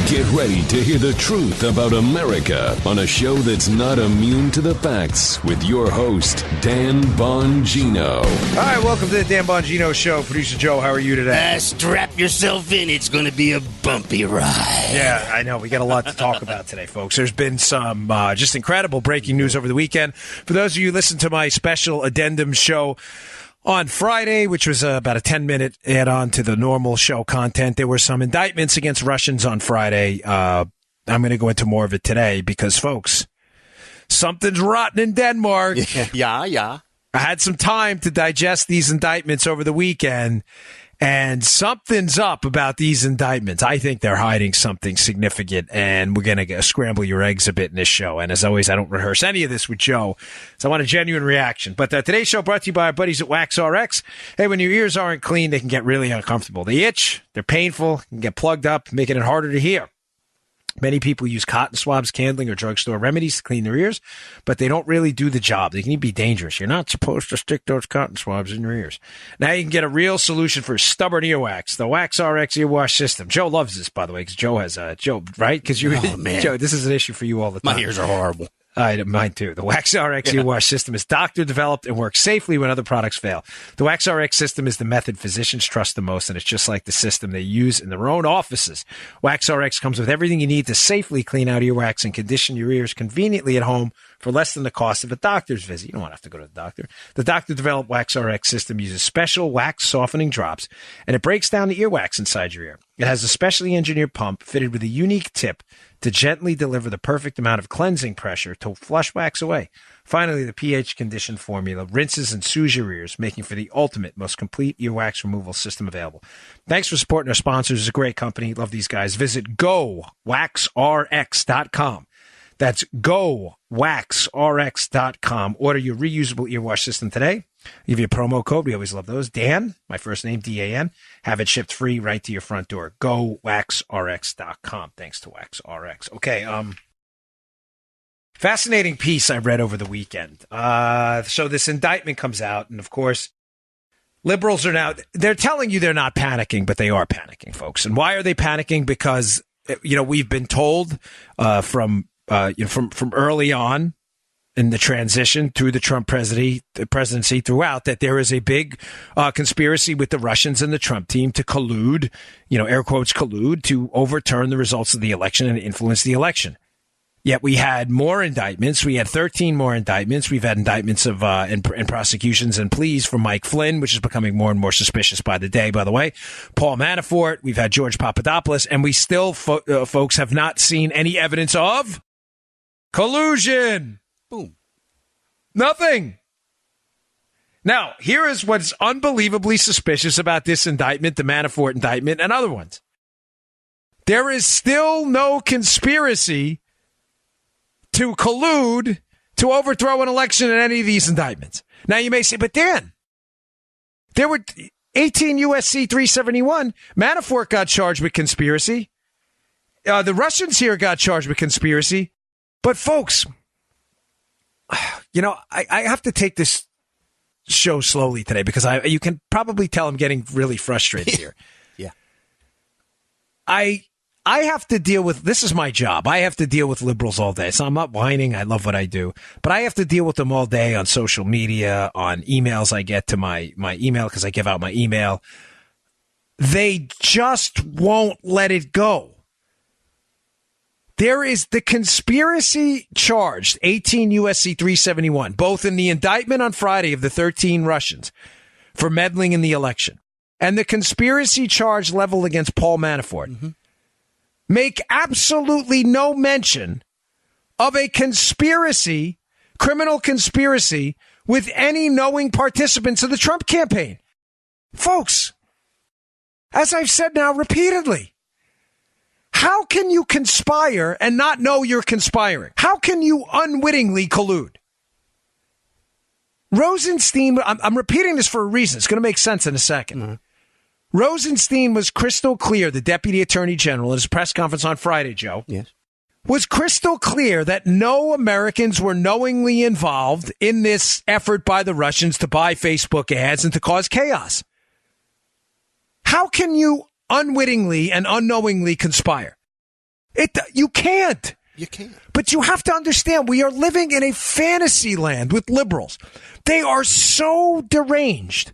Get ready to hear the truth about America on a show that's not immune to the facts with your host, Dan Bongino. All right, welcome to the Dan Bongino Show. Producer Joe, how are you today? Strap yourself in. It's going to be a bumpy ride. Yeah, I know. We got a lot to talk about today, folks. There's been some just incredible breaking news over the weekend. For those of you who listened to my special addendum show on Friday, which was about a 10-minute add-on to the normal show content, there were some indictments against Russians on Friday. I'm going to go into more of it today because, folks, something's rotten in Denmark. Yeah. I had some time to digest these indictments over the weekend, and something's up about these indictments. I think they're hiding something significant, and we're going to scramble your eggs a bit in this show. And as always, I don't rehearse any of this with Joe, so I want a genuine reaction. But today's show brought to you by our buddies at Wax RX. Hey, when your ears aren't clean, they can get really uncomfortable. They itch, they're painful, can get plugged up, making it harder to hear. Many people use cotton swabs, candling, or drugstore remedies to clean their ears, but they don't really do the job. They can even be dangerous. You're not supposed to stick those cotton swabs in your ears. Now you can get a real solution for stubborn earwax, the Wax RX earwash system. Joe loves this, by the way, because Joe has Joe, right? Because Joe, this is an issue for you all the time. My ears are horrible. Mine too. The Wax RX earwash system is doctor-developed and works safely when other products fail. The Wax RX system is the method physicians trust the most, and it's just like the system they use in their own offices. Wax RX comes with everything you need to safely clean out earwax and condition your ears conveniently at home for less than the cost of a doctor's visit. You don't want to have to go to the doctor. The doctor-developed Wax RX system uses special wax softening drops, and it breaks down the earwax inside your ear. It has a specially engineered pump fitted with a unique tip to gently deliver the perfect amount of cleansing pressure to flush wax away. Finally, the pH-conditioned formula rinses and soothes your ears, making for the ultimate, most complete earwax removal system available. Thanks for supporting our sponsors. It's a great company. Love these guys. Visit GoWaxRx.com. That's GoWaxRx.com. Order your reusable earwash system today. I'll give you a promo code. We always love those. Dan, my first name, D-A-N. Have it shipped free right to your front door. GoWaxRx.com. Thanks to WaxRx. Okay, fascinating piece I read over the weekend. So this indictment comes out, and of course, liberals are now, they're telling you they're not panicking, but they are panicking, folks. And why are they panicking? Because, we've been told from early on in the transition through the Trump presidency throughout that there is a big conspiracy with the Russians and the Trump team to collude, air quotes collude, to overturn the results of the election and influence the election. Yet we had more indictments. We had 13 more indictments. We've had indictments of and prosecutions and pleas from Mike Flynn, which is becoming more and more suspicious by the day, by the way. Paul Manafort. We've had George Papadopoulos. And we still, folks, have not seen any evidence of collusion. Boom. Nothing. Now, here is what's unbelievably suspicious about this indictment, the Manafort indictment, and other ones. There is still no conspiracy to collude to overthrow an election in any of these indictments. Now, you may say, but Dan, there were 18 U.S.C. 371. Manafort got charged with conspiracy. The Russians here got charged with conspiracy. But, folks, I have to take this show slowly today because you can probably tell I'm getting really frustrated here. Yeah. I have to deal with, this is my job. I have to deal with liberals all day. So I'm not whining. I love what I do. But I have to deal with them all day on social media, on emails I get to my email because I give out my email. They just won't let it go. There is the conspiracy charged, 18 U.S.C. 371, both in the indictment on Friday of the 13 Russians for meddling in the election and the conspiracy charge leveled against Paul Manafort. Mm-hmm. Make absolutely no mention of a conspiracy, criminal conspiracy, with any knowing participants of the Trump campaign. Folks, as I've said now repeatedly, how can you conspire and not know you're conspiring? How can you unwittingly collude? Rosenstein, I'm repeating this for a reason. It's going to make sense in a second. Mm-hmm. Rosenstein was crystal clear, the deputy attorney general, at his press conference on Friday, Joe. Yes. Was crystal clear that no Americans were knowingly involved in this effort by the Russians to buy Facebook ads and to cause chaos. How can you unwittingly and unknowingly conspire? You can't. You can't. But you have to understand, we are living in a fantasy land with liberals. They are so deranged.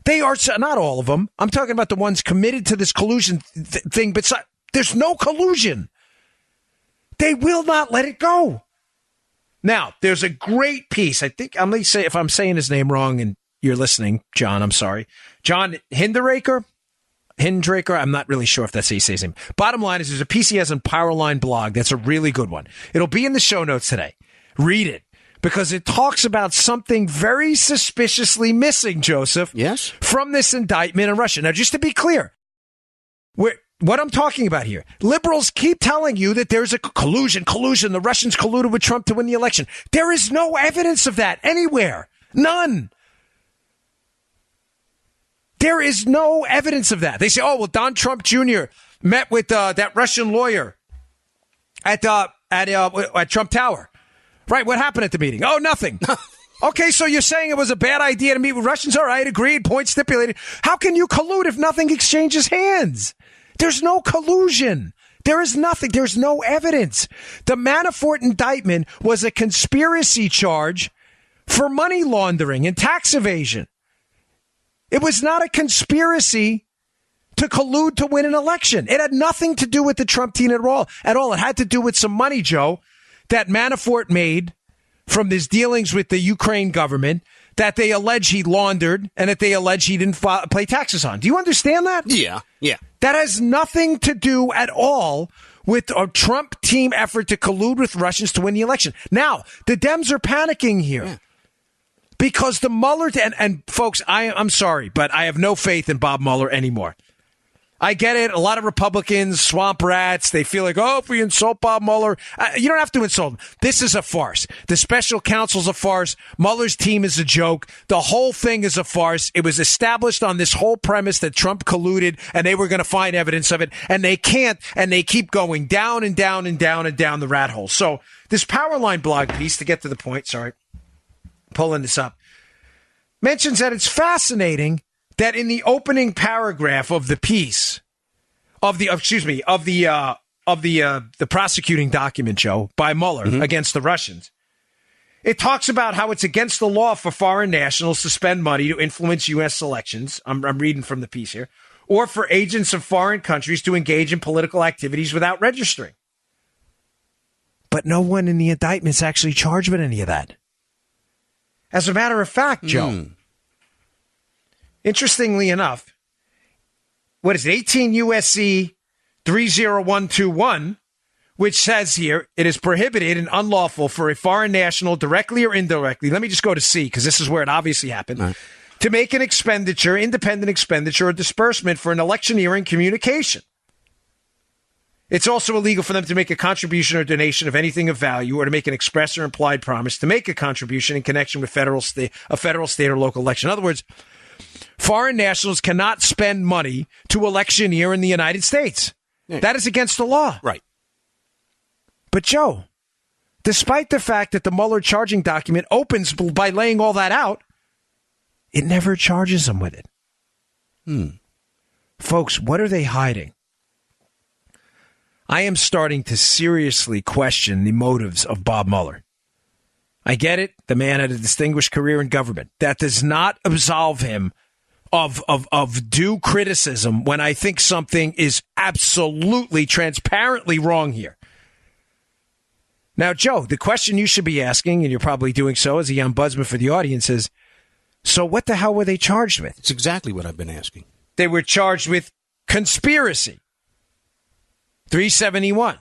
They are not all of them. I'm talking about the ones committed to this collusion thing, but there's no collusion. They will not let it go. Now, there's a great piece. I think I'm going to say, if I'm saying his name wrong and you're listening, John, I'm sorry. John Hindraker, I'm not really sure if that's how you say his name. Bottom line is there's a piece he has on Powerline blog that's a really good one. It'll be in the show notes today. Read it because it talks about something very suspiciously missing, Joseph. Yes. From this indictment in Russia. Now, just to be clear, what I'm talking about here, liberals keep telling you that there's a collusion. The Russians colluded with Trump to win the election. There is no evidence of that anywhere. None. There is no evidence of that. They say, oh, well, Don Trump Jr. met with that Russian lawyer at Trump Tower. Right, what happened at the meeting? Oh, nothing. Okay, so you're saying it was a bad idea to meet with Russians? All right, agreed, point stipulated. How can you collude if nothing exchanges hands? There's no collusion. There is nothing. There's no evidence. The Manafort indictment was a conspiracy charge for money laundering and tax evasion. It was not a conspiracy to collude to win an election. It had nothing to do with the Trump team at all. It had to do with some money, Joe, that Manafort made from his dealings with the Ukraine government that they allege he laundered and that they allege he didn't pay taxes on. Do you understand that? Yeah. That has nothing to do at all with a Trump team effort to collude with Russians to win the election. Now, the Dems are panicking here. Yeah. Because the Mueller, and folks, I'm sorry, but I have no faith in Bob Mueller anymore. I get it. A lot of Republicans, swamp rats, they feel like, oh, if we insult Bob Mueller, you don't have to insult him. This is a farce. The special counsel's a farce. Mueller's team is a joke. The whole thing is a farce. It was established on this whole premise that Trump colluded and they were going to find evidence of it, and they can't, and they keep going down and down and down and down the rat hole. So this Powerline blog piece, to get to the point, sorry, pulling this up, mentions that it's fascinating that in the opening paragraph of the piece of the prosecuting document, Joe, by Mueller against the Russians, it talks about how it's against the law for foreign nationals to spend money to influence U.S. elections. I'm reading from the piece here, or for agents of foreign countries to engage in political activities without registering. But no one in the indictment's actually charged with any of that. As a matter of fact, Joe, interestingly enough, what is it, 18 U.S.C. 30121, which says here, it is prohibited and unlawful for a foreign national, directly or indirectly, let me just go to C, because this is where it obviously happened, right, to make an expenditure, independent expenditure or disbursement for an electioneering communication. It's also illegal for them to make a contribution or donation of anything of value or to make an express or implied promise to make a contribution in connection with a federal, state, or local election. In other words, foreign nationals cannot spend money to electioneer in the United States. Yeah. That is against the law. Right. But, Joe, despite the fact that the Mueller charging document opens by laying all that out, it never charges them with it. Folks, what are they hiding? I am starting to seriously question the motives of Bob Mueller. I get it. The man had a distinguished career in government. That does not absolve him of due criticism when I think something is absolutely transparently wrong here. Now, Joe, the question you should be asking, and you're probably doing so as a ombudsman for the audience, is, so what the hell were they charged with? It's exactly what I've been asking. They were charged with conspiracy. 371.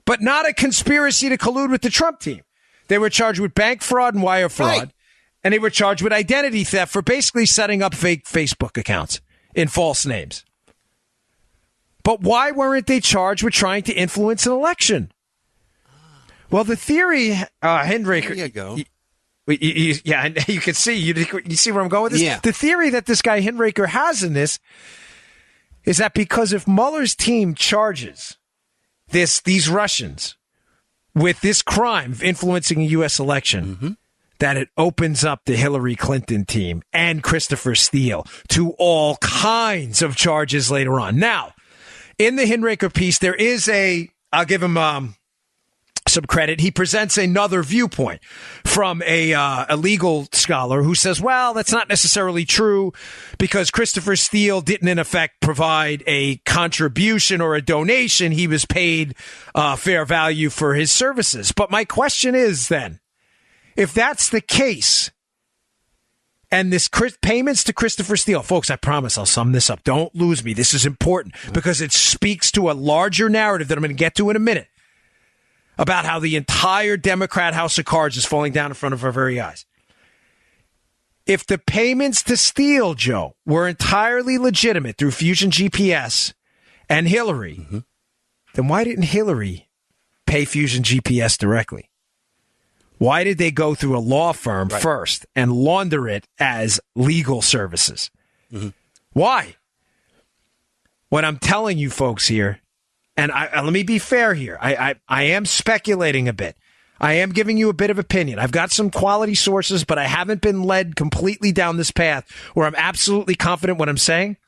But not a conspiracy to collude with the Trump team. They were charged with bank fraud and wire fraud. Right. And they were charged with identity theft for basically setting up fake Facebook accounts in false names. But why weren't they charged with trying to influence an election? Well, the theory, Henry. There you go. Yeah, you can see. You see where I'm going with this? Yeah. The theory that this guy Hindraker has in this is that because if Mueller's team charges these Russians with this crime of influencing a U.S. election, that it opens up the Hillary Clinton team and Christopher Steele to all kinds of charges later on. Now, in the Hinraker piece, there is I'll give him some credit. He presents another viewpoint from a legal scholar who says, well, that's not necessarily true because Christopher Steele didn't, in effect, provide a contribution or a donation. He was paid fair value for his services. But my question is then, if that's the case, and this payments to Christopher Steele, folks, I promise I'll sum this up. Don't lose me. This is important because it speaks to a larger narrative that I'm going to get to in a minute about how the entire Democrat House of Cards is falling down in front of our very eyes. If the payments to Steele, Joe, were entirely legitimate through Fusion GPS and Hillary, then why didn't Hillary pay Fusion GPS directly? Why did they go through a law firm first and launder it as legal services? Why? What I'm telling you folks here, and let me be fair here, I am speculating a bit. I am giving you a bit of opinion. I've got some quality sources, but I haven't been led completely down this path where I'm absolutely confident what I'm saying.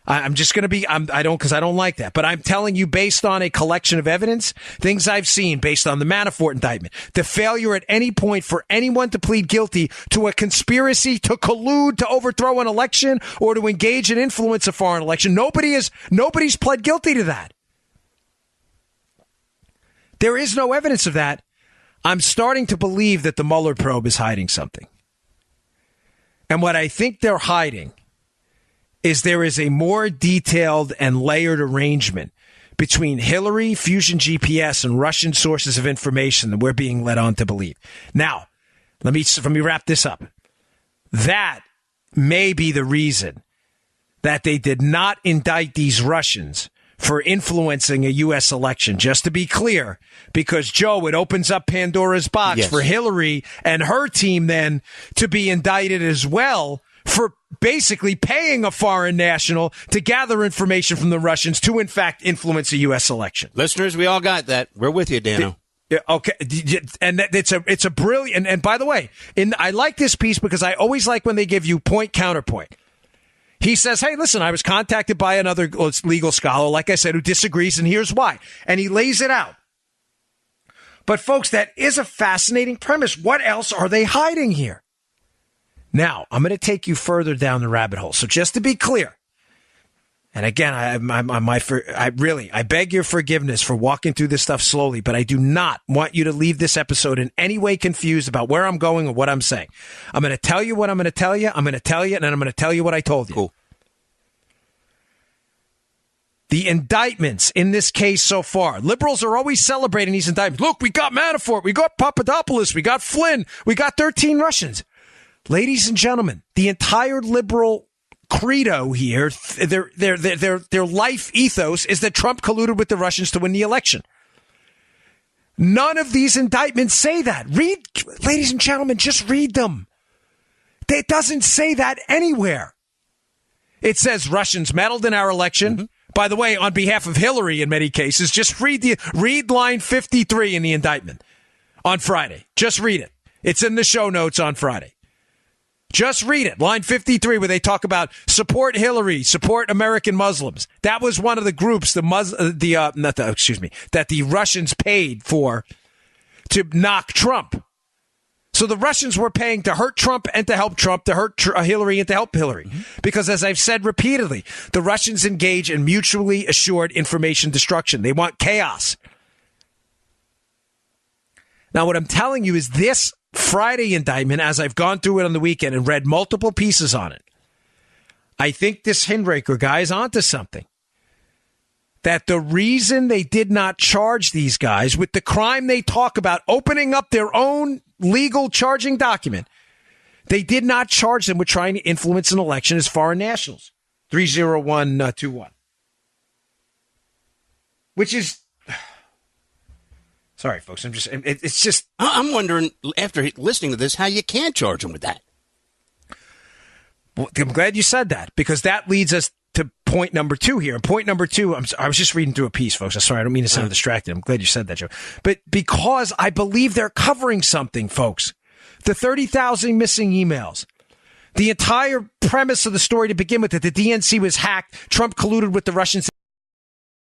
I'm just going to be, because I don't like that. But I'm telling you based on a collection of evidence, things I've seen based on the Manafort indictment, the failure at any point for anyone to plead guilty to a conspiracy to collude to overthrow an election or to engage in influence a foreign election. Nobody's pled guilty to that. There is no evidence of that. I'm starting to believe that the Mueller probe is hiding something. And what I think they're hiding is there is a more detailed and layered arrangement between Hillary, Fusion GPS, and Russian sources of information that we're being led on to believe. Now, let me wrap this up. That may be the reason that they did not indict these Russians for influencing a U.S. election. Just to be clear, because, Joe, it opens up Pandora's box for Hillary and her team then to be indicted as well for basically paying a foreign national to gather information from the Russians to, in fact, influence a U.S. election. Listeners, we all got that. We're with you, Dano. Okay, and it's a brilliant. And by the way, I like this piece because I always like when they give you point counterpoint. He says, hey, listen, I was contacted by another legal scholar, like I said, who disagrees, and here's why. And he lays it out. But, folks, that is a fascinating premise. What else are they hiding here? Now, I'm going to take you further down the rabbit hole. So just to be clear, and again, I beg your forgiveness for walking through this stuff slowly, but I do not want you to leave this episode in any way confused about where I'm going or what I'm saying. I'm going to tell you what I'm going to tell you. I'm going to tell you, and then I'm going to tell you what I told you. Cool. The indictments in this case so far, liberals are always celebrating these indictments. Look, we got Manafort, we got Papadopoulos, we got Flynn, we got 13 Russians. Ladies and gentlemen, the entire liberal credo here, their life ethos is that Trump colluded with the Russians to win the election. None of these indictments say that. Ladies and gentlemen, just read them. It doesn't say that anywhere. It says Russians meddled in our election. Mm-hmm. By the way, on behalf of Hillary in many cases, just read line 53 in the indictment on Friday. Just read it. It's in the show notes on Friday. Just read it. Line 53, where they talk about support Hillary, support American Muslims. That was one of the groups that the Russians paid for to knock Trump. So the Russians were paying to hurt Trump and to help Trump, to hurt Hillary and to help Hillary. Mm-hmm. Because as I've said repeatedly, the Russians engage in mutually assured information destruction. They want chaos. Now, what I'm telling you is this Friday indictment, as I've gone through it on the weekend and read multiple pieces on it, I think this Hinraker guy is onto something. That the reason they did not charge these guys with the crime they talk about, opening up their own legal charging document, they did not charge them with trying to influence an election as foreign nationals. 30121. Which is... Sorry, folks. It's just... I'm wondering, after listening to this, how you can charge them with that. Well, I'm glad you said that, because that leads us to point number 2 here. And point number 2, I was just reading through a piece, folks. I'm sorry, I don't mean to sound distracted. I'm glad you said that, Joe. But because I believe they're covering something, folks. The 30,000 missing emails. The entire premise of the story to begin with, that the DNC was hacked, Trump colluded with the Russians.